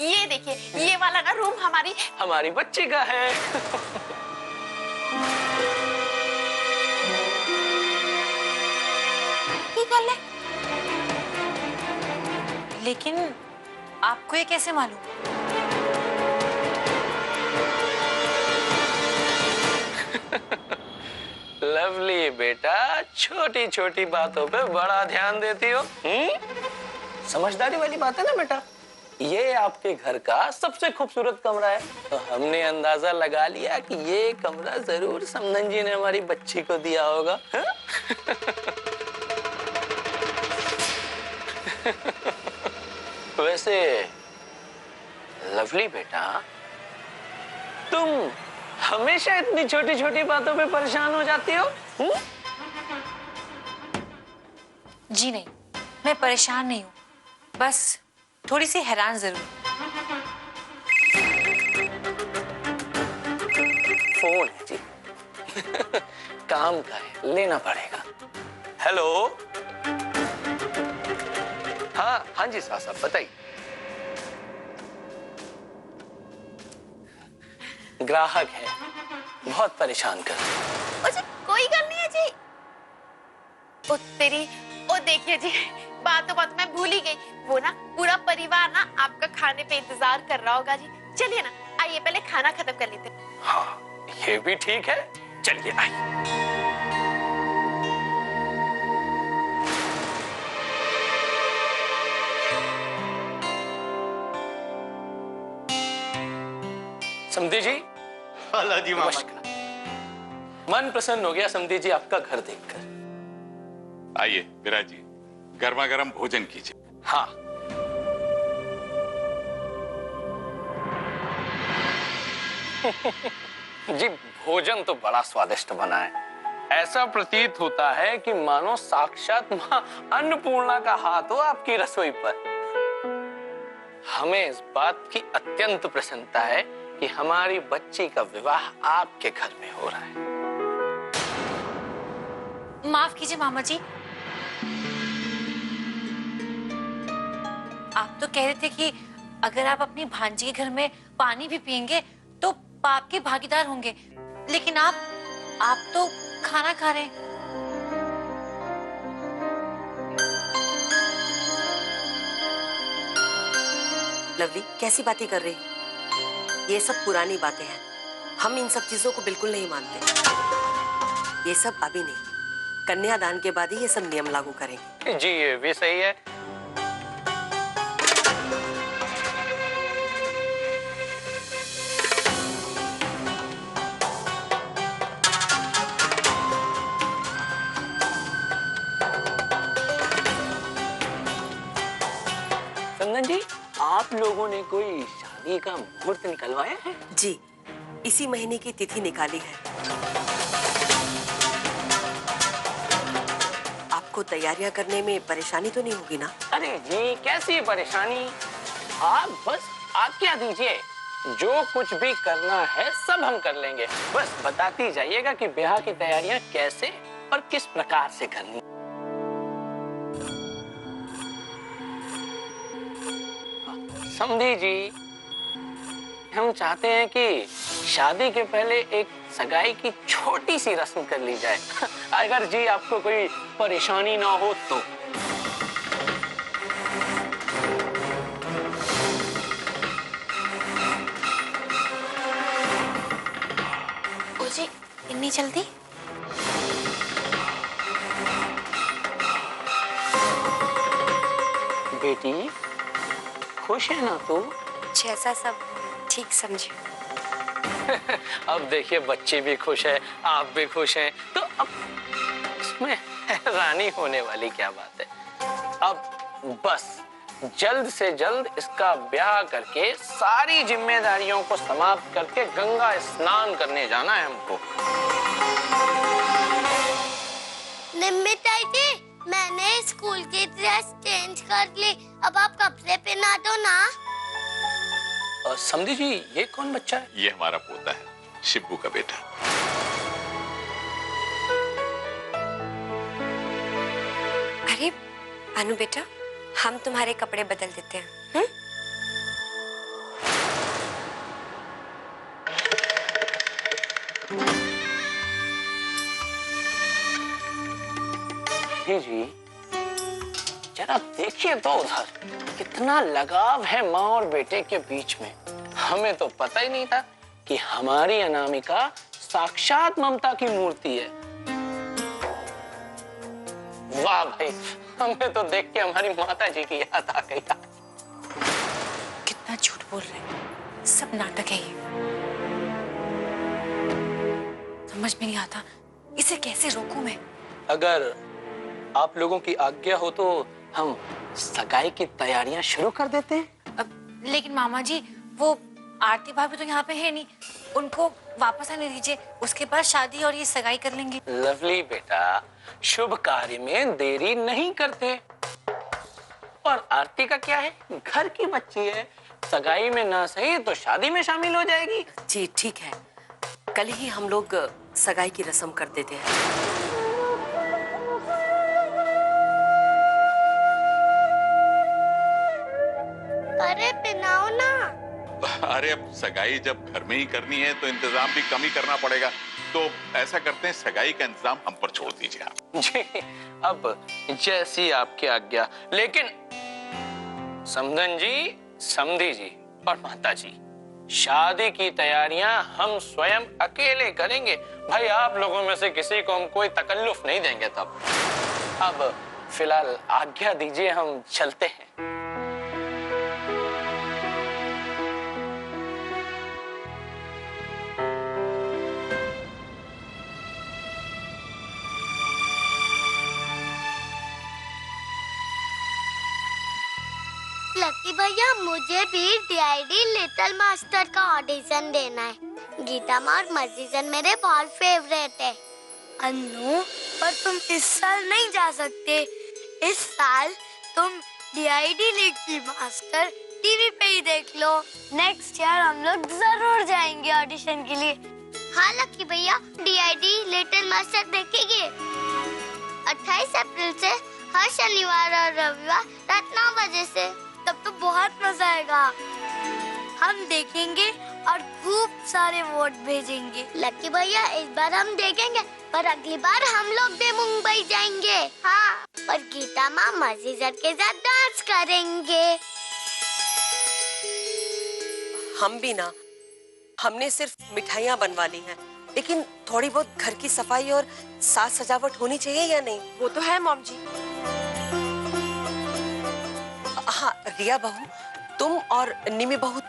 ये देखिए, ये वाला ना रूम हमारी बच्ची का है। की गल है। लेकिन आपको ये कैसे मालूम? लवली बेटा, छोटी छोटी बातों पे बड़ा ध्यान देती हो। समझदारी वाली बात है ना बेटा। ये आपके घर का सबसे खूबसूरत कमरा है, तो हमने अंदाजा लगा लिया कि ये कमरा जरूर समधन जी ने हमारी बच्ची को दिया होगा। वैसे लवली बेटा, तुम हमेशा इतनी छोटी छोटी बातों पे परेशान हो जाती हो? जी नहीं, मैं परेशान नहीं हूँ, बस थोड़ी सी हैरान जरूर। फोन है जी। काम का है, लेना पड़ेगा। हेलो। हाँ जी साहब, बताइए। ग्राहक है, बहुत परेशान कर रहे हैं। कोई गल नहीं है जी। ओ तेरी, ओ देखिए जी, बातों बात में भूल ही गई। वो ना पूरा परिवार ना आपका खाने पे इंतजार कर रहा होगा जी। चलिए ना, आइए पहले खाना खत्म कर लेते हैं। हाँ, ये भी ठीक है, चलिए आइए। समधी जी। हेलो जी मामा। मन प्रसन्न हो गया समधी जी आपका घर देखकर। आइए विराज जी, गर्मा गर्म भोजन कीजिए। हाँ। जी भोजन तो बड़ा स्वादिष्ट बना है। ऐसा प्रतीत होता है कि मानो साक्षात मां अन्नपूर्णा का हाथ हो आपकी रसोई पर। हमें इस बात की अत्यंत प्रसन्नता है कि हमारी बच्ची का विवाह आपके घर में हो रहा है। माफ कीजिए मामा जी, आप तो कह रहे थे कि अगर आप अपनी भांजी के घर में पानी भी पिएंगे तो पाप के भागीदार होंगे, लेकिन आप तो खाना खा रहे हैं। लवली, कैसी बातें कर रही? ये सब पुरानी बातें हैं, हम इन सब चीजों को बिल्कुल नहीं मानते। ये सब अभी नहीं, कन्यादान के बाद ही ये सब नियम लागू करेंगे। जी ये भी सही है। समधन जी, आप लोगों ने कोई शादी का मुहूर्त निकलवाया है? जी, इसी महीने की तिथि निकाली है। आपको तैयारियां करने में परेशानी तो नहीं होगी ना? अरे जी, कैसी परेशानी, आप बस आज्ञा दीजिए, जो कुछ भी करना है सब हम कर लेंगे। बस बताती जाइएगा कि ब्याह की तैयारियां कैसे और किस प्रकार से करनी। समधी जी, हम चाहते हैं कि शादी के पहले एक सगाई की छोटी सी रस्म कर ली जाए। अगर जी आपको कोई परेशानी ना हो तो। ओ जी, इतनी जल्दी? बेटी, खुश है ना तू? जैसा सब ठीक समझे। अब देखिए, बच्चे भी खुश है, आप भी खुश हैं, तो अब इसमें हैरानी होने वाली क्या बात है। अब बस जल्द से जल्द इसका ब्याह करके सारी जिम्मेदारियों को समाप्त करके गंगा स्नान करने जाना है हमको। निम्मी ताई, मैंने स्कूल की ड्रेस चेंज कर ली, अब आप कपड़े पहना दो ना। समधी जी, ये कौन बच्चा है? ये हमारा पोता है, शिब्बू का बेटा। अरे अनु बेटा, हम तुम्हारे कपड़े बदल देते हैं। हम्म? जी जरा देखिए तो उधर कितना लगाव है माँ और बेटे के बीच में। हमें तो पता ही नहीं था कि हमारी अनामिका साक्षात ममता की मूर्ति है। वाह भाई, हमें तो देख के हमारी माता जी की याद आ गई। कितना झूठ बोल रहे हैं, सब नाटक है ये। समझ में नहीं आता इसे कैसे रोकूं मैं। अगर आप लोगों की आज्ञा हो तो हम सगाई की तैयारियां शुरू कर देते हैं। लेकिन मामा जी, वो आरती भाभी तो यहाँ पे है नहीं, उनको वापस आने दीजिए, उसके बाद शादी और ये सगाई कर लेंगे। लवली बेटा, शुभ कार्य में देरी नहीं करते। और आरती का क्या है, घर की बच्ची है, सगाई में ना सही तो शादी में शामिल हो जाएगी। जी ठीक है, कल ही हम लोग सगाई की रस्म कर देते हैं। अरे पिनाओ ना। अरे अब सगाई जब घर में ही करनी है तो इंतजाम भी कम ही करना पड़ेगा। तो ऐसा करते हैं, सगाई का इंतजाम हम पर छोड़ दीजिए आप। जी, अब जैसी आपकी आज्ञा। लेकिन समधन जी, समधी जी और माता जी, शादी की तैयारियां हम स्वयं अकेले करेंगे। भाई आप लोगों में से किसी को हम कोई तकल्लुफ नहीं देंगे। तब अब फिलहाल आज्ञा दीजिए, हम चलते हैं। लकी भैया, मुझे भी डीआईडी लिटिल मास्टर का ऑडिशन देना है। गीता माँ और मजीजन मेरे बहुत फेवरेट है। अन्नू, पर तुम इस साल नहीं जा सकते। इस साल तुम डीआईडी लिटिल मास्टर टीवी पे ही देख लो। नेक्स्ट ईयर हम लोग जरूर जाएंगे ऑडिशन के लिए। हाँ लकी भैया, डीआईडी लिटिल मास्टर देखेंगे। 28 अप्रैल से हर शनिवार और रविवार रात 9 बजे से। तब तो बहुत मजा आएगा। हम देखेंगे और खूब सारे वोट भेजेंगे। लकी भैया, इस बार हम देखेंगे, पर अगली बार हम लोग भी मुंबई जाएंगे। हाँ, और गीता माँ मजीजर के साथ डांस करेंगे। हम भी ना, हमने सिर्फ मिठाइयाँ बनवा ली हैं, लेकिन थोड़ी बहुत घर की सफाई और साज सजावट होनी चाहिए या नहीं? वो तो है मॉम जी। हाँ रिया बहू, तुम और निमी बहू,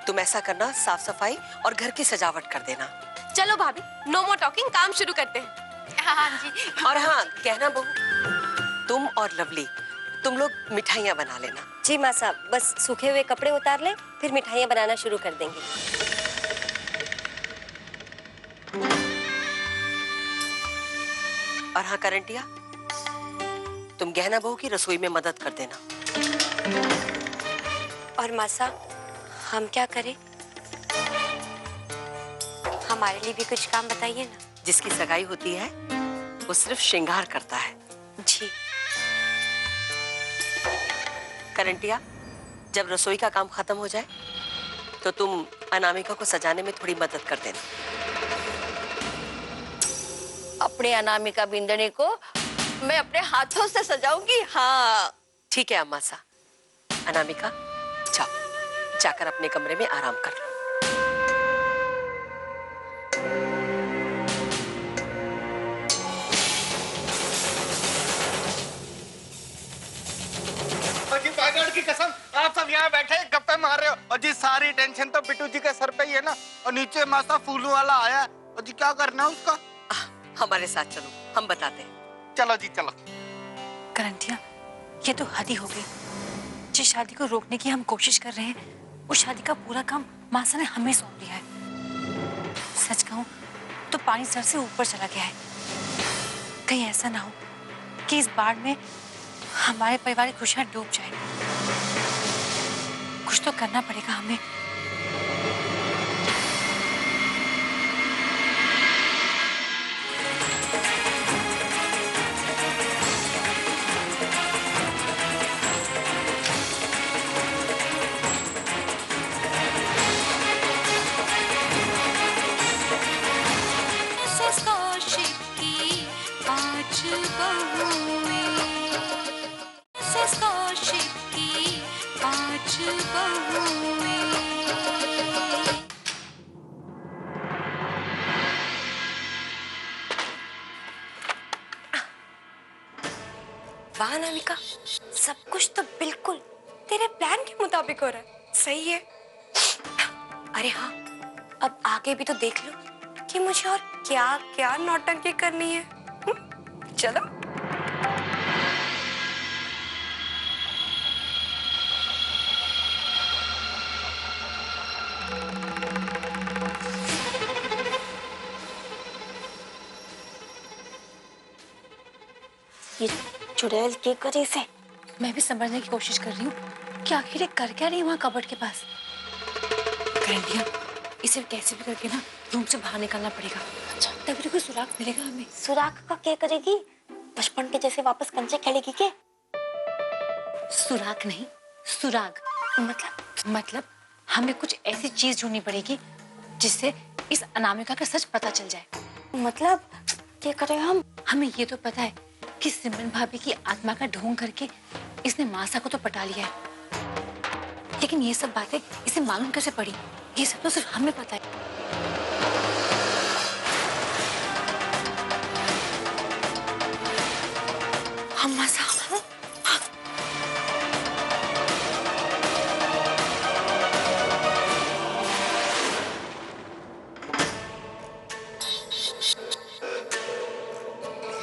तुम ऐसा करना, साफ सफाई और घर की सजावट कर देना। चलो भाभी, नो मोर टॉकिंग, काम शुरू करते हैं। हाँ जी। और हाँ कहना बहू, तुम और लवली, तुम लोग मिठाइयाँ बना लेना। जी माँ साहब, बस सूखे हुए कपड़े उतार ले, फिर मिठाइयाँ बनाना शुरू कर देंगे। और हाँ करंटिया, तुम गहना बहू की रसोई में मदद कर देना। और माँ साहब, हम क्या करें? हमारे लिए भी कुछ काम बताइए ना। जिसकी सगाई होती है वो सिर्फ श्रृंगार करता है। जी। करंटिया, जब रसोई का काम खत्म हो जाए तो तुम अनामिका को सजाने में थोड़ी मदद कर देना। अपने अनामिका बिंदनी को मैं अपने हाथों से सजाऊंगी। हाँ ठीक है अम्मा सा। अनामिका, जाओ, जाकर अपने कमरे में आराम कर लो। की कसम, आप सब यहाँ बैठे गप्पे मार रहे हो और जी सारी टेंशन तो बिट्टू जी के सर पे ही है ना। और नीचे मासा फूलू वाला आया है और जी क्या करना है उसका। हमारे साथ चलो, हम बताते हैं। चलो जी चलो। करंटिया, ये तो हद ही हो गई। जिस शादी को रोकने की हम कोशिश कर रहे हैं, उस शादी का पूरा काम मासा ने हमें सौंप दिया है। सच कहूं तो पानी सर से ऊपर चला गया है। कहीं ऐसा ना हो कि इस बाढ़ में हमारे परिवार की खुशियां डूब जाए। कुछ तो करना पड़ेगा हमें। वाह अनामिका, सब कुछ तो बिल्कुल तेरे प्लान के मुताबिक हो रहा है। सही है। अरे हाँ, अब आगे भी तो देख लो कि मुझे और क्या क्या नौटंकी करनी है। चलो। ये चुड़ैल के करे से मैं भी समझने की कोशिश कर रही हूँ कि आखिर ये कर क्या रही है वहाँ कबर्ड के पास। करंटिया, इसे कैसे भी करके ना रूम से बाहर निकलना पड़ेगा। अच्छा, तभी तो कोई सुराग मिलेगा हमें। सुराग का क्या करेगी? बचपन के जैसे वापस कंचे खेलेगी क्या? सुराग नहीं, सुराग। मतलब हमें कुछ ऐसी चीज ढूंढनी पड़ेगी जिससे इस अनामिका का सच पता चल जाए। मतलब क्या करें हम? हमें ये तो पता है कि सिमरन भाभी की आत्मा का ढोंग करके इसने मासा को तो पटा लिया है, लेकिन ये सब बातें इसे मालूम कैसे पड़ी? ये सब तो सिर्फ हमें पता है। हम मासा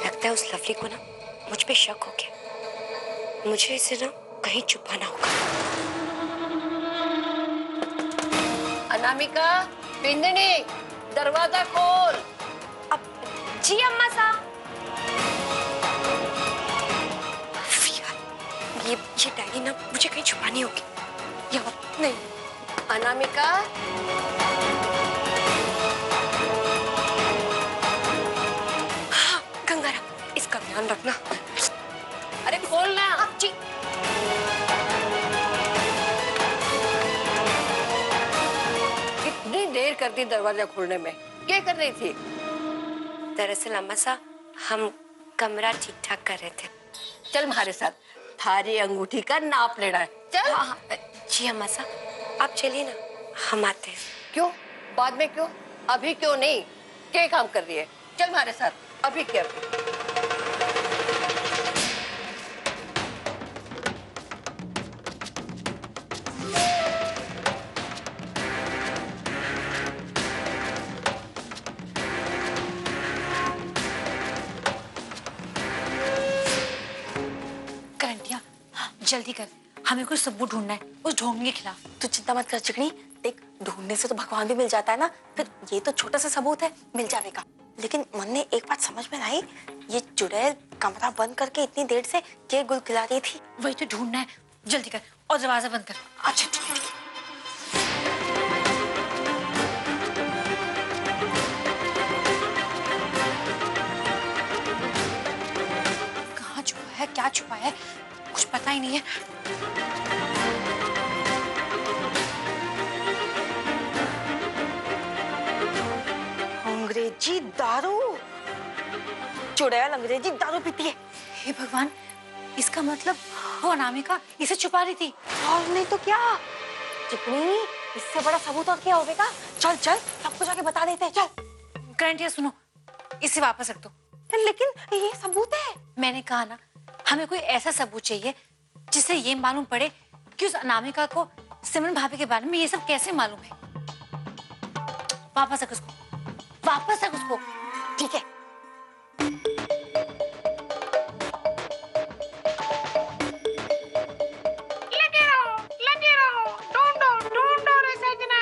लगता है उस लवली को ना मुझ पे शक हो गया। मुझे इसे ना कहीं छुपाना होगा। अनामिका, बिंदनी, दरवाजा खोल। अब जी अम्मा साहब। ये डायरी ना मुझे कहीं छुपानी होगी। या नहीं, अनामिका, हाँ गंगारा, इसका ध्यान रखना। अरे खोलना। आप जी। कितनी देर कर दी दरवाजा खोलने में? क्या कर रही थी? दरअसल अम्मा साहब, हम कमरा ठीक ठाक कर रहे थे। चल हमारे साथ, थारी अंगूठी का नाप लेना है। चल। हाँ, जी अम्मा साहब, आप चलिए ना, हम आते हैं। क्यों? बाद में क्यों? अभी क्यों नहीं? क्या काम कर रही है? चल हमारे साथ, अभी क्या? करंटिया, जल्दी कर, हमें कोई सबूत ढूंढना है उस ढोंगी के खिलाफ। तू चिंता मत कर चिकनी, देख ढूंढने से तो भगवान भी मिल जाता है ना। फिर ये तो छोटा सा सबूत है, मिल जाएगा। लेकिन मन ने एक बात समझ में आई, ये चुड़ैल कमरा बंद करके इतनी देर से क्या गुल खिला रही थी? वही तो ढूंढना है, जल्दी कर और दरवाजा बंद कर। अच्छा ठीक है, ठीक है। कहाँ छुपा है, क्या छुपा है, कुछ पता ही नहीं है। अंग्रेजी दारू? चुड़ैल अंग्रेजी दारू पीती है? हे भगवान, इसका मतलब वो अनामिका इसे छुपा रही थी। और नहीं तो क्या चिकनी, इससे बड़ा सबूत और क्या होगा? चल चल, सबको जाके बता देते हैं, चल। करंटिया सुनो, इसे वापस रख दो। लेकिन ये सबूत है। मैंने कहा ना, हमें कोई ऐसा सबूत चाहिए जिससे ये मालूम पड़े कि उस अनामिका को सिमरन भाभी के बारे में ये सब कैसे मालूम है। वापस रख उसको, वापस रख उसको। ठीक है। लगे रहो, ढूंढो रे सजना।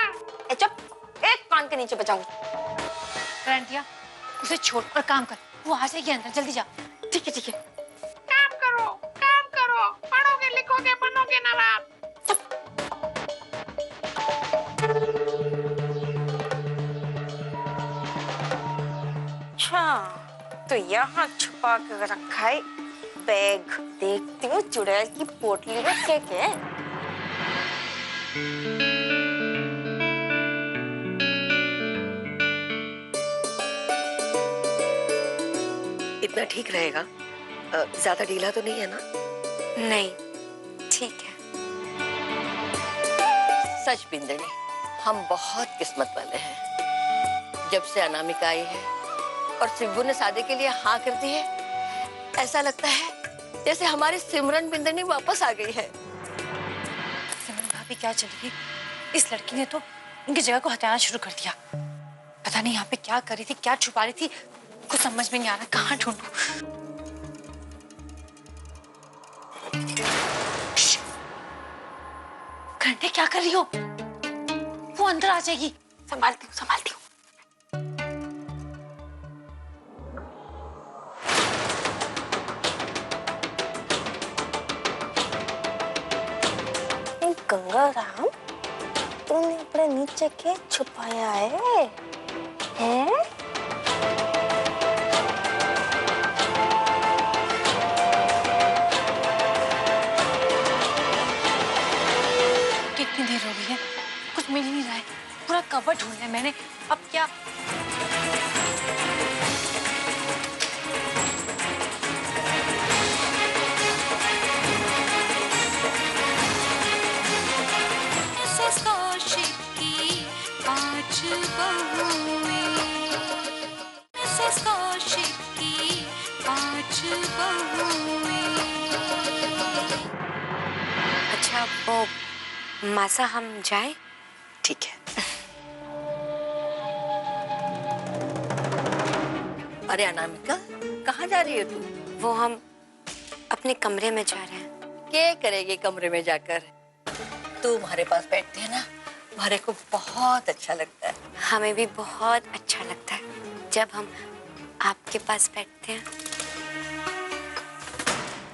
ए चुप, एक कान के नीचे बचाऊं। करंटिया, उसे छोड़ और काम कर, वो आ जाएगी अंदर, जल्दी जा। ठीक है ठीक है। काम करो, पढ़ोगे लिखोगे बनोगे नवाब। अच्छा, तो यहाँ छुपा कर रखा है बैग। देखती हूँ चुड़ैल की पोटली में क्या क्या है। इतना ठीक रहेगा? ज्यादा ढीला तो नहीं है ना? नहीं, ठीक है। सच बिंदनी, हम बहुत किस्मत वाले हैं। जब से अनामिका आई है और शिवू ने शादी के लिए हाँ कर दी है, ऐसा लगता है जैसे हमारी सिमरन बिंदनी वापस आ गई है। सिमरन भाभी क्या चल रही, इस लड़की ने तो इनकी जगह को हटाना शुरू कर दिया। पता नहीं यहाँ पे क्या कर रही थी, क्या छुपा रही थी, कुछ समझ में नहीं आ रहा, कहाँ ढूंढूं। घंटे क्या कर रही हो? वो अंदर आ जाएगी। संभालती हूँ, संभालती हूँ। गंगाराम, तूने अपने नीचे क्या छुपाया है? हैं? कितनी देर हो गई है, कुछ मिल ही नहीं रहा है। पूरा कवर ढूंढ लिया मैंने, अब क्या? अच्छा वो मासा हम जाएं? ठीक है। अरे अनामिका, कहाँ जा रही है तू? वो हम अपने कमरे में जा रहे हैं। क्या करेगी कमरे में जाकर? तू हमारे पास बैठती है ना, हमारे को बहुत अच्छा लगता है। हमें भी बहुत अच्छा लगता है जब हम आपके पास बैठते हैं।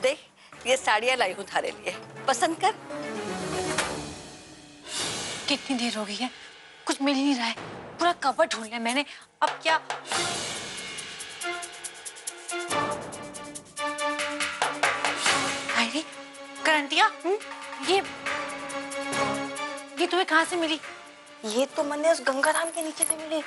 देख, ये साड़ियाँ लाई हूँ थारे लिए, पसंद कर। कितनी देर हो गई है, कुछ मिल ही नहीं रहा है। पूरा कवर ढूंढ लिया मैंने, अब क्या? अरे करंटिया, ये तुम्हें कहाँ से मिली? ये तो मैंने उस गंगाराम के नीचे से मिली।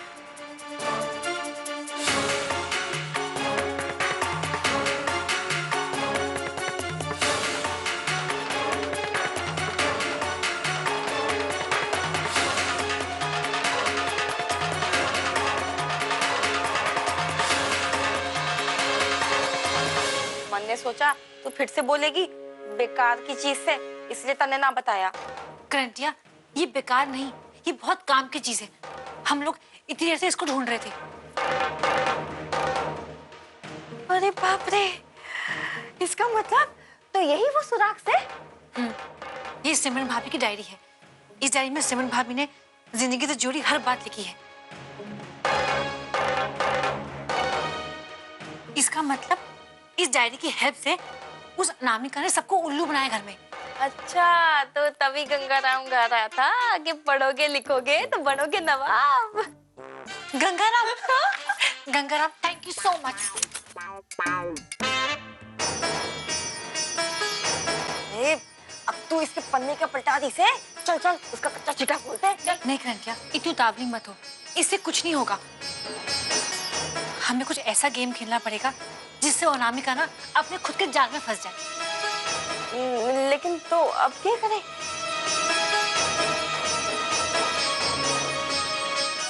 मैंने सोचा तू फिर से बोलेगी बेकार की चीज से, इसलिए तने ना बताया। करंटिया, ये बेकार नहीं, ये बहुत काम की चीज है। हम लोग इतनी देर से इसको ढूंढ रहे थे। अरे बाप रे, इसका मतलब तो यही वो सुराग से? ये सिमरन भाभी की डायरी है। इस डायरी में सिमरन भाभी ने जिंदगी से जुड़ी हर बात लिखी है। इसका मतलब इस डायरी की हेल्प से उस अनामिका ने सबको उल्लू बनाया घर में। अच्छा, तो तभी गंगाराम गा रहा था कि पढ़ोगे लिखोगे तो बनोगे नवाब। Gangaram, Gangaram, thank you so much. अब तू इसके पन्ने का पलटा दी से। चल चल, उसका कच्चा चिटा खोलते हैं। चल। नहीं करंटिया, इतनी उतावली मत हो, इससे कुछ नहीं होगा। हमें कुछ ऐसा गेम खेलना पड़ेगा जिससे वो अनामिका ना अपने खुद के जाल में फंस जाए। लेकिन तो अब क्या करें?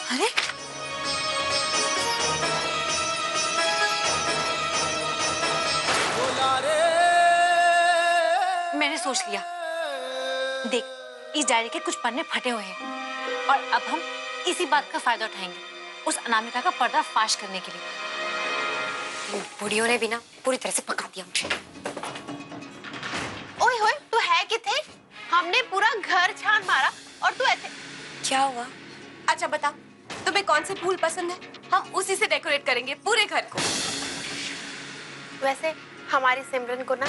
अरे मैंने सोच लिया। देख, इस डायरी के कुछ पन्ने फटे हुए हैं और अब हम इसी बात का फायदा उठाएंगे उस अनामिका का पर्दा फाश करने के लिए। बुढ़ियों ने भी ना पूरी तरह से पका दिया मुझे। ओए होए, तू है किथे? हमने पूरा घर छान मारा और तू ऐसे। क्या हुआ? अच्छा बता, तुम्हें कौन से फूल पसंद है? हम उसी से डेकोरेट करेंगे पूरे घर को। वैसे हमारी सिमरन को ना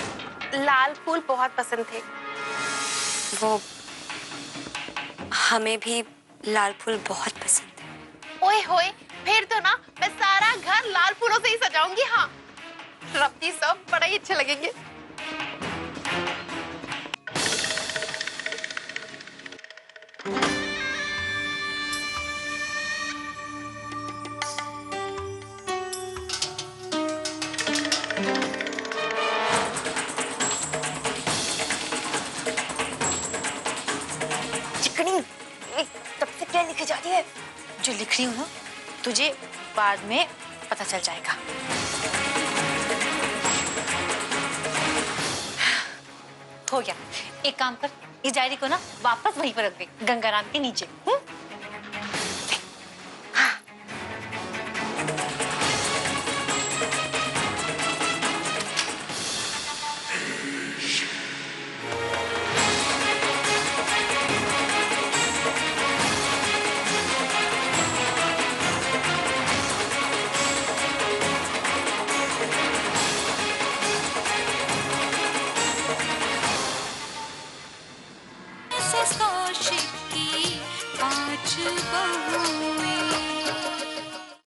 लाल फूल बहुत पसंद थे। वो हमें भी लाल फूल बहुत पसंद है। ओए होए, फिर तो ना मैं सारा घर लाल फूलों से ही सजाऊंगी। हाँ, रब्ती सब बड़ा ही अच्छे लगेंगे। तब से क्या लिखे जा रही है? जो लिख रही हूँ ना, तुझे बाद में पता चल जाएगा। हो गया। एक काम कर, इस डायरी को ना वापस वहीं पर रख दे, गंगाराम के नीचे। कौशिक की 5 बहुएं